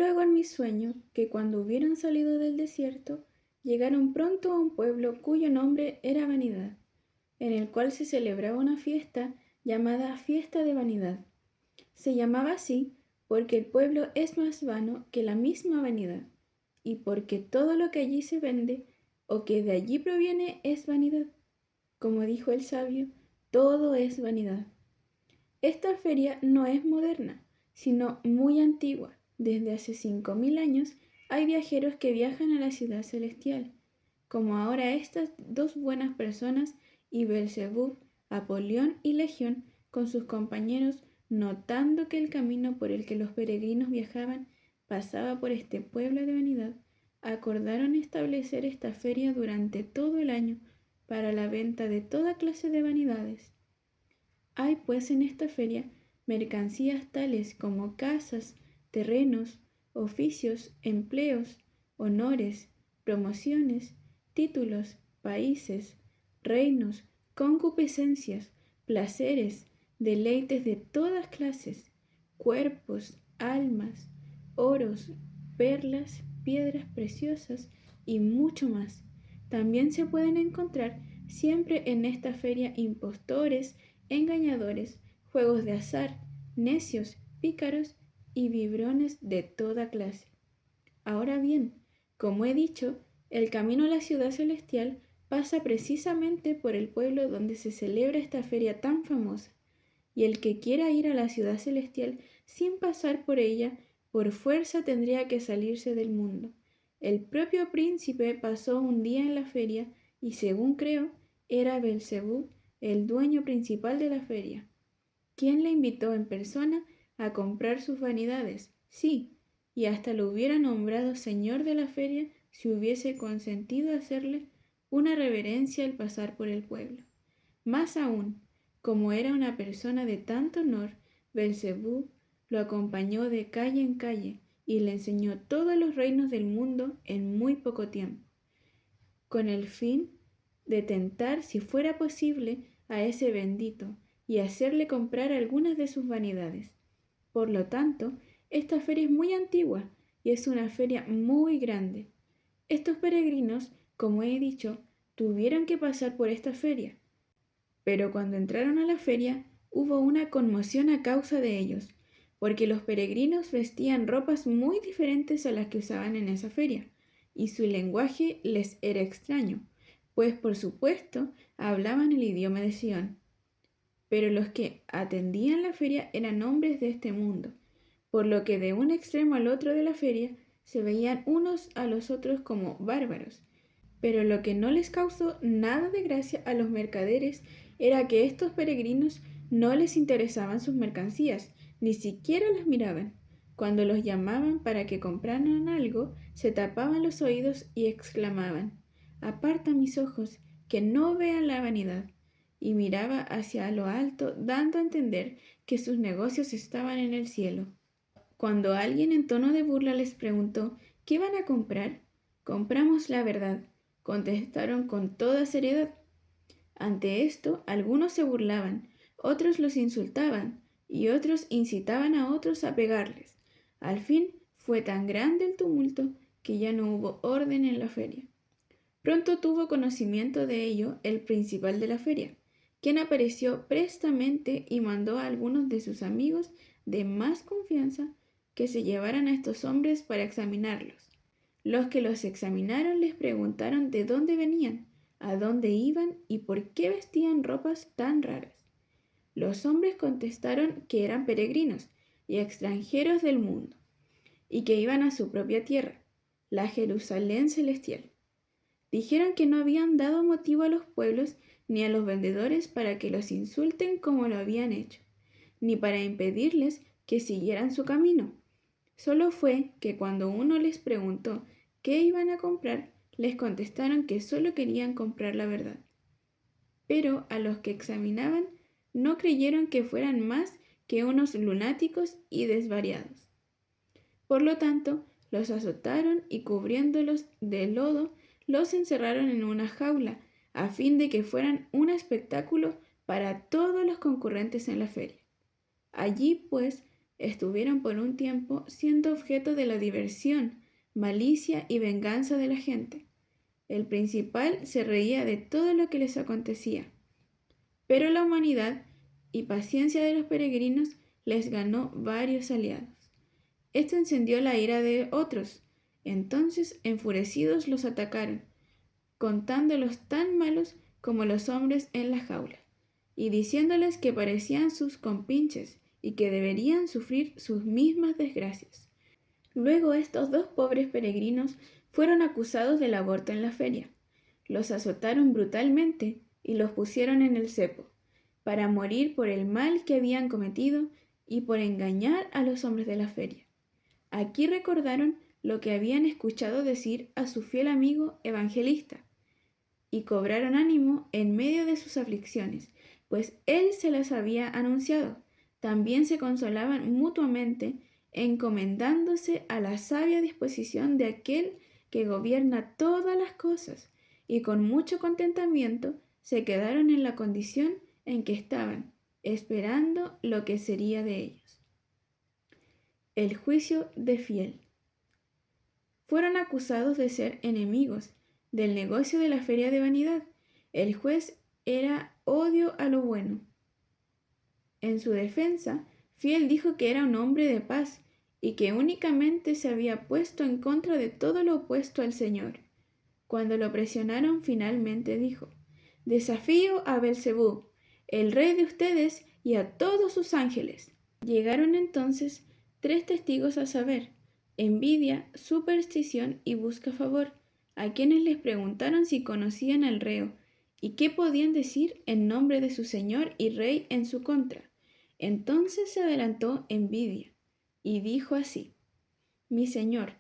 luego en mi sueño que cuando hubieron salido del desierto, llegaron pronto a un pueblo cuyo nombre era Vanidad, en el cual se celebraba una fiesta llamada Fiesta de Vanidad. Se llamaba así porque el pueblo es más vano que la misma vanidad, y porque todo lo que allí se vende o que de allí proviene es vanidad. Como dijo el sabio, todo es vanidad. Esta feria no es moderna, sino muy antigua. Desde hace 5000 años hay viajeros que viajan a la ciudad celestial, como ahora estas dos buenas personas y Belzebub, Apolión y Legión con sus compañeros, notando que el camino por el que los peregrinos viajaban pasaba por este pueblo de vanidad, acordaron establecer esta feria durante todo el año para la venta de toda clase de vanidades. Hay pues en esta feria mercancías tales como casas, terrenos, oficios, empleos, honores, promociones, títulos, países, reinos, concupiscencias, placeres, deleites de todas clases, cuerpos, almas, oros, perlas, piedras preciosas y mucho más. También se pueden encontrar siempre en esta feria impostores, engañadores, juegos de azar, necios, pícaros y vibrones de toda clase. Ahora bien, como he dicho, el camino a la ciudad celestial pasa precisamente por el pueblo donde se celebra esta feria tan famosa, y el que quiera ir a la ciudad celestial sin pasar por ella, por fuerza tendría que salirse del mundo. El propio príncipe pasó un día en la feria y, según creo, era Belzebú el dueño principal de la feria, quien le invitó en persona a comprar sus vanidades. Sí, y hasta lo hubiera nombrado señor de la feria si hubiese consentido hacerle una reverencia al pasar por el pueblo. Más aún, como era una persona de tanto honor, Belzebú lo acompañó de calle en calle y le enseñó todos los reinos del mundo en muy poco tiempo, con el fin de tentar, si fuera posible, a ese bendito y hacerle comprar algunas de sus vanidades. Por lo tanto, esta feria es muy antigua y es una feria muy grande. Estos peregrinos, como he dicho, tuvieron que pasar por esta feria, pero cuando entraron a la feria hubo una conmoción a causa de ellos, porque los peregrinos vestían ropas muy diferentes a las que usaban en esa feria, y su lenguaje les era extraño, pues por supuesto hablaban el idioma de Sion. Pero los que atendían la feria eran hombres de este mundo, por lo que de un extremo al otro de la feria se veían unos a los otros como bárbaros. Pero lo que no les causó nada de gracia a los mercaderes era que estos peregrinos no les interesaban sus mercancías, ni siquiera las miraban. Cuando los llamaban para que compraran algo, se tapaban los oídos y exclamaban: «Aparta mis ojos, que no vean la vanidad», y miraba hacia lo alto, dando a entender que sus negocios estaban en el cielo. Cuando alguien en tono de burla les preguntó ¿qué van a comprar? «Compramos la verdad», contestaron con toda seriedad. Ante esto, algunos se burlaban, otros los insultaban y otros incitaban a otros a pegarles. Al fin fue tan grande el tumulto que ya no hubo orden en la feria. Pronto tuvo conocimiento de ello el principal de la feria, quien apareció prestamente y mandó a algunos de sus amigos de más confianza que se llevaran a estos hombres para examinarlos. Los que los examinaron les preguntaron de dónde venían, a dónde iban y por qué vestían ropas tan raras. Los hombres contestaron que eran peregrinos y extranjeros del mundo, y que iban a su propia tierra, la Jerusalén celestial. Dijeron que no habían dado motivo a los pueblos ni a los vendedores para que los insulten como lo habían hecho, ni para impedirles que siguieran su camino. Solo fue que cuando uno les preguntó qué iban a comprar, les contestaron que solo querían comprar la verdad. Pero a los que examinaban no creyeron que fueran más que unos lunáticos y desvariados. Por lo tanto, los azotaron y cubriéndolos de lodo, los encerraron en una jaula, a fin de que fueran un espectáculo para todos los concurrentes en la feria. Allí, pues, estuvieron por un tiempo siendo objeto de la diversión, malicia y venganza de la gente. El principal se reía de todo lo que les acontecía, pero la humanidad y paciencia de los peregrinos les ganó varios aliados. Esto encendió la ira de otros. Entonces, enfurecidos, los atacaron, contándolos tan malos como los hombres en la jaula, y diciéndoles que parecían sus compinches y que deberían sufrir sus mismas desgracias. Luego estos dos pobres peregrinos fueron acusados del aborto en la feria. Los azotaron brutalmente y los pusieron en el cepo, para morir por el mal que habían cometido y por engañar a los hombres de la feria. Aquí recordaron lo que habían escuchado decir a su fiel amigo Evangelista, y cobraron ánimo en medio de sus aflicciones, pues él se las había anunciado. También se consolaban mutuamente, encomendándose a la sabia disposición de aquel que gobierna todas las cosas, y con mucho contentamiento se quedaron en la condición en que estaban, esperando lo que sería de ellos. El juicio de Fiel. Fueron acusados de ser enemigos del negocio de la feria de vanidad. El juez era odio a lo bueno. En su defensa, Fiel dijo que era un hombre de paz y que únicamente se había puesto en contra de todo lo opuesto al Señor. Cuando lo presionaron, finalmente dijo: «Desafío a Belcebú, el rey de ustedes, y a todos sus ángeles». Llegaron entonces 3 testigos, a saber, Envidia, Superstición y Buscafavor, a quienes les preguntaron si conocían al reo y qué podían decir en nombre de su señor y rey en su contra. Entonces se adelantó Envidia y dijo así: «Mi señor,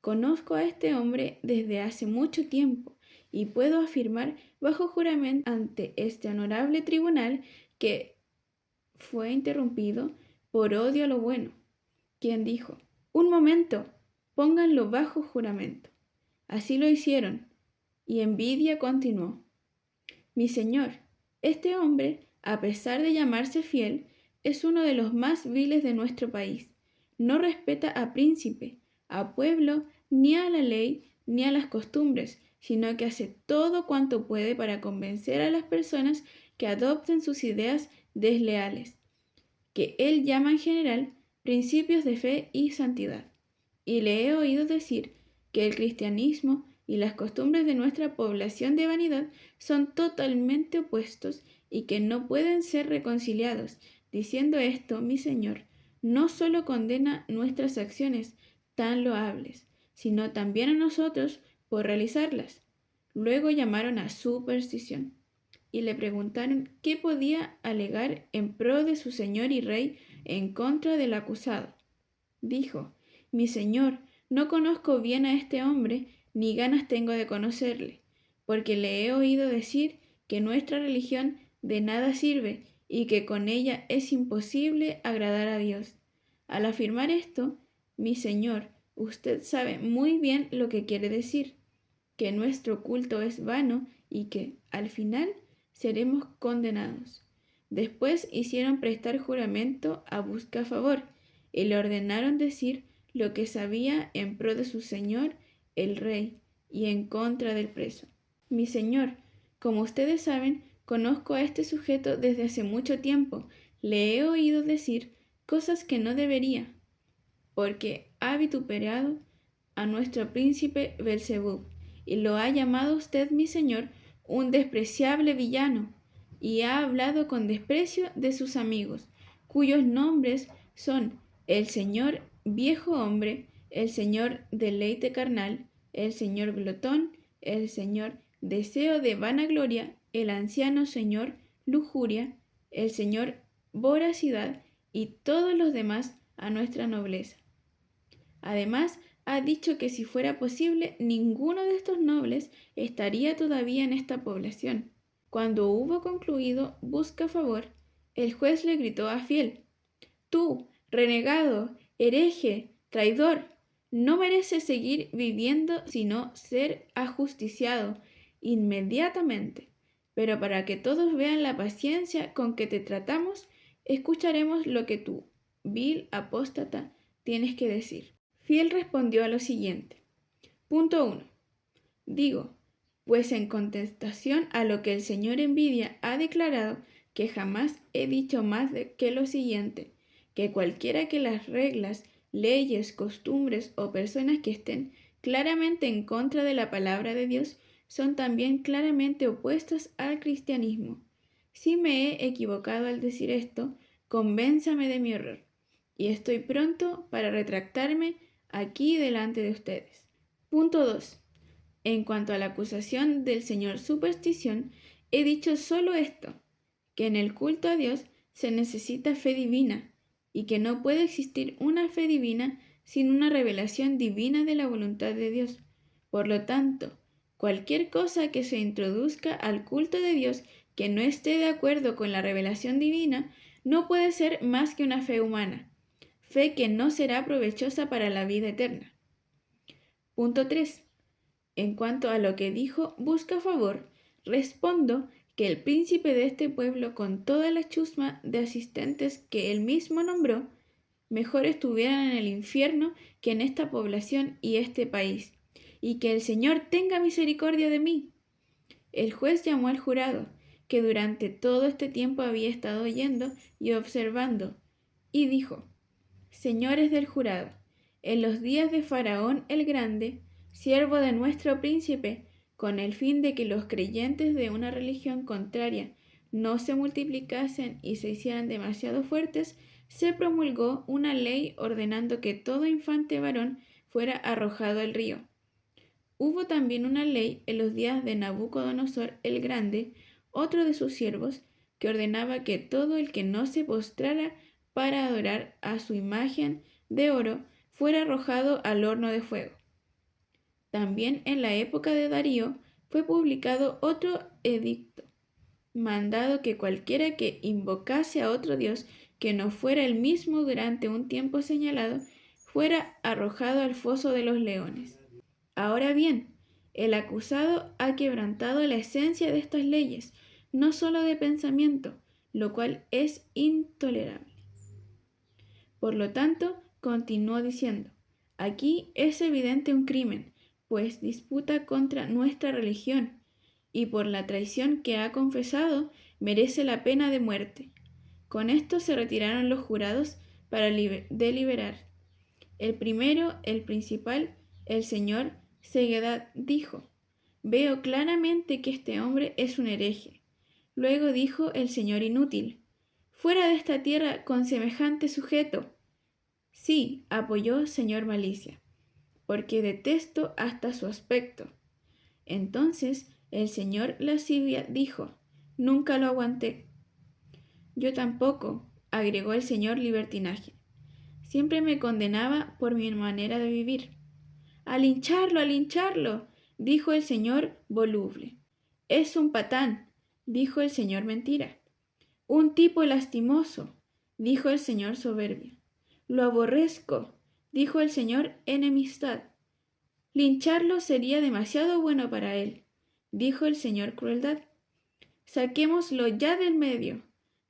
conozco a este hombre desde hace mucho tiempo y puedo afirmar bajo juramento ante este honorable tribunal que fue interrumpido por odio a lo bueno», quien dijo: «Un momento, pónganlo bajo juramento». Así lo hicieron, y Envidia continuó: «Mi señor, este hombre, a pesar de llamarse fiel, es uno de los más viles de nuestro país. No respeta a príncipe, a pueblo, ni a la ley, ni a las costumbres, sino que hace todo cuanto puede para convencer a las personas que adopten sus ideas desleales, que él llama en general principios de fe y santidad. Y le he oído decir que el cristianismo y las costumbres de nuestra población de vanidad son totalmente opuestos y que no pueden ser reconciliados. Diciendo esto, mi señor no solo condena nuestras acciones tan loables, sino también a nosotros por realizarlas». Luego llamaron a Superstición y le preguntaron qué podía alegar en pro de su señor y rey en contra del acusado. Dijo: «Mi señor, no conozco bien a este hombre, ni ganas tengo de conocerle, porque le he oído decir que nuestra religión de nada sirve y que con ella es imposible agradar a Dios. Al afirmar esto, mi señor, usted sabe muy bien lo que quiere decir, que nuestro culto es vano y que, al final, seremos condenados». Después hicieron prestar juramento a Buscafavor y le ordenaron decir lo que sabía en pro de su señor, el rey, y en contra del preso. «Mi señor, como ustedes saben, conozco a este sujeto desde hace mucho tiempo. Le he oído decir cosas que no debería, porque ha vituperado a nuestro príncipe Belcebú, y lo ha llamado usted, mi señor, un despreciable villano, y ha hablado con desprecio de sus amigos, cuyos nombres son el señor viejo hombre, el señor deleite carnal, el señor glotón, el señor deseo de vanagloria, el anciano señor lujuria, el señor voracidad y todos los demás a nuestra nobleza. Además, ha dicho que si fuera posible, ninguno de estos nobles estaría todavía en esta población». Cuando hubo concluido Buscafavor, el juez le gritó a Fiel: «Tú, renegado, hereje, traidor, no mereces seguir viviendo sino ser ajusticiado inmediatamente. Pero para que todos vean la paciencia con que te tratamos, escucharemos lo que tú vil, apóstata, tienes que decir. Fiel respondió a lo siguiente. Punto 1. Digo, pues en contestación a lo que el señor Envidia ha declarado, que jamás he dicho más que lo siguiente, que cualquiera que las reglas, leyes, costumbres o personas que estén claramente en contra de la palabra de Dios son también claramente opuestas al cristianismo. Si me he equivocado al decir esto, convénzame de mi error, y estoy pronto para retractarme aquí delante de ustedes. Punto 2. En cuanto a la acusación del señor Superstición, he dicho solo esto, que en el culto a Dios se necesita fe divina, y que no puede existir una fe divina sin una revelación divina de la voluntad de Dios. Por lo tanto, cualquier cosa que se introduzca al culto de Dios que no esté de acuerdo con la revelación divina, no puede ser más que una fe humana, fe que no será provechosa para la vida eterna. Punto 3. En cuanto a lo que dijo busca favor, respondo que el príncipe de este pueblo, con toda la chusma de asistentes que él mismo nombró, mejor estuvieran en el infierno que en esta población y este país, y que el Señor tenga misericordia de mí. El juez llamó al jurado, que durante todo este tiempo había estado oyendo y observando, y dijo: Señores del jurado, en los días de Faraón el Grande, siervo de nuestro príncipe, con el fin de que los creyentes de una religión contraria no se multiplicasen y se hicieran demasiado fuertes, se promulgó una ley ordenando que todo infante varón fuera arrojado al río. Hubo también una ley en los días de Nabucodonosor el Grande, otro de sus siervos, que ordenaba que todo el que no se postrara para adorar a su imagen de oro fuera arrojado al horno de fuego. También en la época de Darío fue publicado otro edicto, mandado que cualquiera que invocase a otro dios que no fuera el mismo durante un tiempo señalado, fuera arrojado al foso de los leones. Ahora bien, el acusado ha quebrantado la esencia de estas leyes, no solo de pensamiento, lo cual es intolerable. Por lo tanto, continuó diciendo, aquí es evidente un crimen, pues disputa contra nuestra religión, y por la traición que ha confesado merece la pena de muerte. Con esto se retiraron los jurados para deliberar. El primero, el principal, el señor Segedad dijo: Veo claramente que este hombre es un hereje. Luego dijo el señor inútil: Fuera de esta tierra con semejante sujeto. Sí, apoyó señor Malicia, porque detesto hasta su aspecto. Entonces el señor Lascivia dijo: Nunca lo aguanté. Yo tampoco, agregó el señor Libertinaje. Siempre me condenaba por mi manera de vivir. ¡A lincharlo, a lincharlo!, dijo el señor Voluble. Es un patán, dijo el señor Mentira. Un tipo lastimoso, dijo el señor Soberbia. Lo aborrezco, dijo el señor Enemistad. Lincharlo sería demasiado bueno para él, dijo el señor Crueldad. Saquémoslo ya del medio,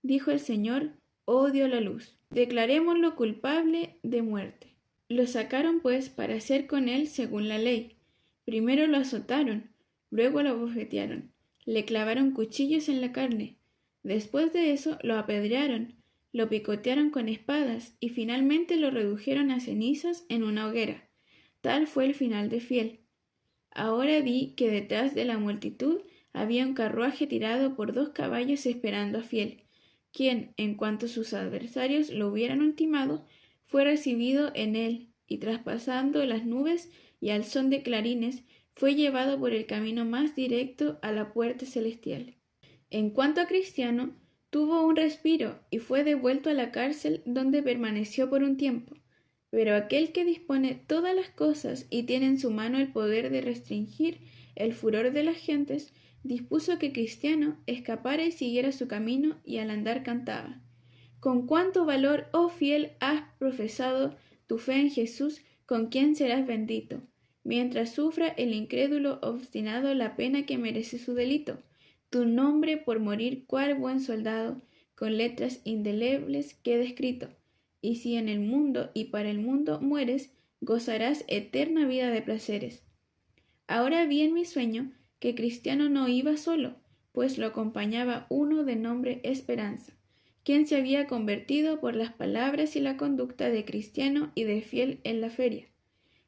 dijo el señor Odio a la Luz. Declarémoslo culpable de muerte. Lo sacaron pues para hacer con él según la ley. Primero lo azotaron, luego lo abofetearon, le clavaron cuchillos en la carne. Después de eso lo apedrearon, lo picotearon con espadas y finalmente lo redujeron a cenizas en una hoguera. Tal fue el final de Fiel. Ahora vi que detrás de la multitud había un carruaje tirado por 2 caballos esperando a Fiel, quien, en cuanto sus adversarios lo hubieran ultimado, fue recibido en él, y traspasando las nubes y al son de clarines, fue llevado por el camino más directo a la puerta celestial. En cuanto a Cristiano, tuvo un respiro y fue devuelto a la cárcel, donde permaneció por un tiempo. Pero aquel que dispone todas las cosas y tiene en su mano el poder de restringir el furor de las gentes, dispuso que Cristiano escapara y siguiera su camino, y al andar cantaba: Con cuánto valor, oh fiel, has profesado tu fe en Jesús, con quien serás bendito, mientras sufra el incrédulo obstinado la pena que merece su delito. Tu nombre por morir cual buen soldado, con letras indelebles queda escrito, y si en el mundo y para el mundo mueres, gozarás eterna vida de placeres. Ahora vi en mi sueño que Cristiano no iba solo, pues lo acompañaba uno de nombre Esperanza, quien se había convertido por las palabras y la conducta de Cristiano y de fiel en la feria.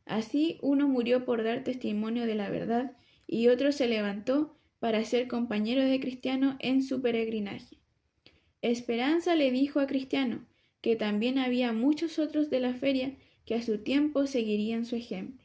Así uno murió por dar testimonio de la verdad y otro se levantó para ser compañero de Cristiano en su peregrinaje. Esperanza le dijo a Cristiano que también había muchos otros de la feria que a su tiempo seguirían su ejemplo.